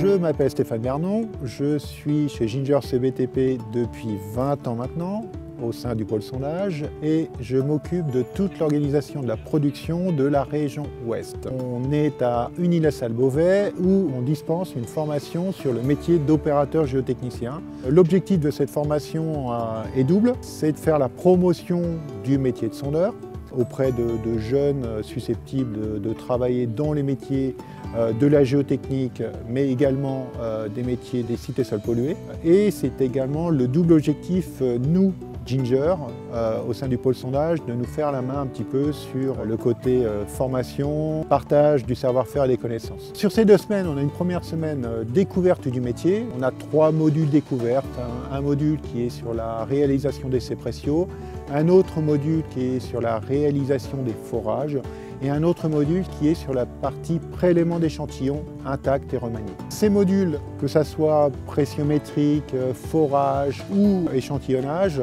Je m'appelle Stéphane Bernon, je suis chez Ginger CBTP depuis 20 ans maintenant, au sein du pôle sondage, et je m'occupe de toute l'organisation de la production de la région Ouest. On est à Unny-la-Salle-Beauvais où on dispense une formation sur le métier d'opérateur géotechnicien. L'objectif de cette formation est double, c'est de faire la promotion du métier de sondeur auprès de jeunes susceptibles de travailler dans les métiers de la géotechnique, mais également des métiers des sites et sols pollués. Et c'est également le double objectif, nous, Ginger, au sein du pôle sondage, de nous faire la main un petit peu sur le côté formation, partage du savoir-faire et des connaissances. Sur ces 2 semaines, on a une première semaine découverte du métier. On a 3 modules découvertes. Un module qui est sur la réalisation d'essais précieux, un autre module qui est sur la réalisation des forages et un autre module qui est sur la partie prélèvement d'échantillons intacts et remaniés. Ces modules, que ce soit pressiométrique, forage ou échantillonnage,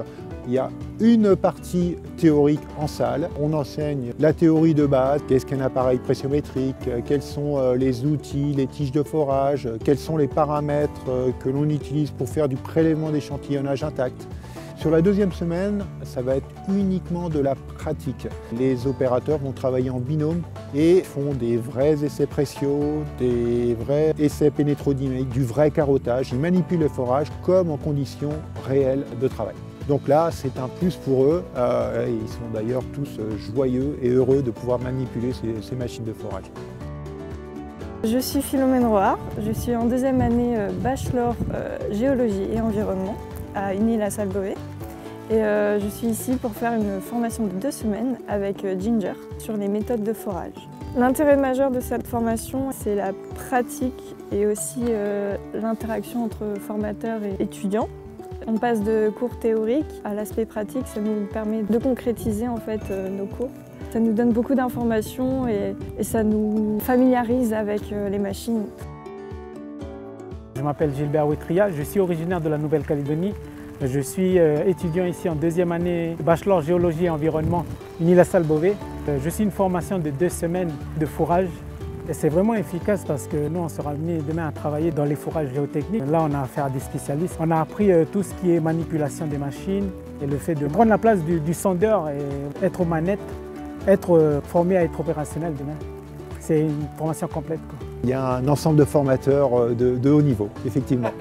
il y a une partie théorique en salle. On enseigne la théorie de base, qu'est-ce qu'un appareil pressiométrique, quels sont les outils, les tiges de forage, quels sont les paramètres que l'on utilise pour faire du prélèvement d'échantillonnage intact. Sur la 2e semaine, ça va être uniquement de la pratique. Les opérateurs vont travailler en binôme et font des vrais essais précieux, des vrais essais pénétrodynamiques, du vrai carottage. Ils manipulent le forage comme en conditions réelles de travail. Donc là, c'est un plus pour eux. Ils sont d'ailleurs tous joyeux et heureux de pouvoir manipuler ces machines de forage. Je suis Philomène Roard, je suis en 2e année bachelor géologie et environnement à Unny-la-Salle-Beauvais. Et je suis ici pour faire une formation de 2 semaines avec Ginger sur les méthodes de forage. L'intérêt majeur de cette formation, c'est la pratique et aussi l'interaction entre formateurs et étudiants. On passe de cours théoriques à l'aspect pratique, ça nous permet de concrétiser en fait nos cours. Ça nous donne beaucoup d'informations et ça nous familiarise avec les machines. Je m'appelle Gilbert Wetria, je suis originaire de la Nouvelle-Calédonie. Je suis étudiant ici en 2e année bachelor géologie et environnement Unny-la-Salle-Beauvais. Je suis une formation de 2 semaines de forage. Et c'est vraiment efficace parce que nous, on sera amenés demain à travailler dans les forages géotechniques. Là, on a affaire à des spécialistes. On a appris tout ce qui est manipulation des machines et le fait de prendre la place du sondeur et être aux manettes, être formé à être opérationnel demain. C'est une formation complète, quoi. Il y a un ensemble de formateurs de haut niveau, effectivement.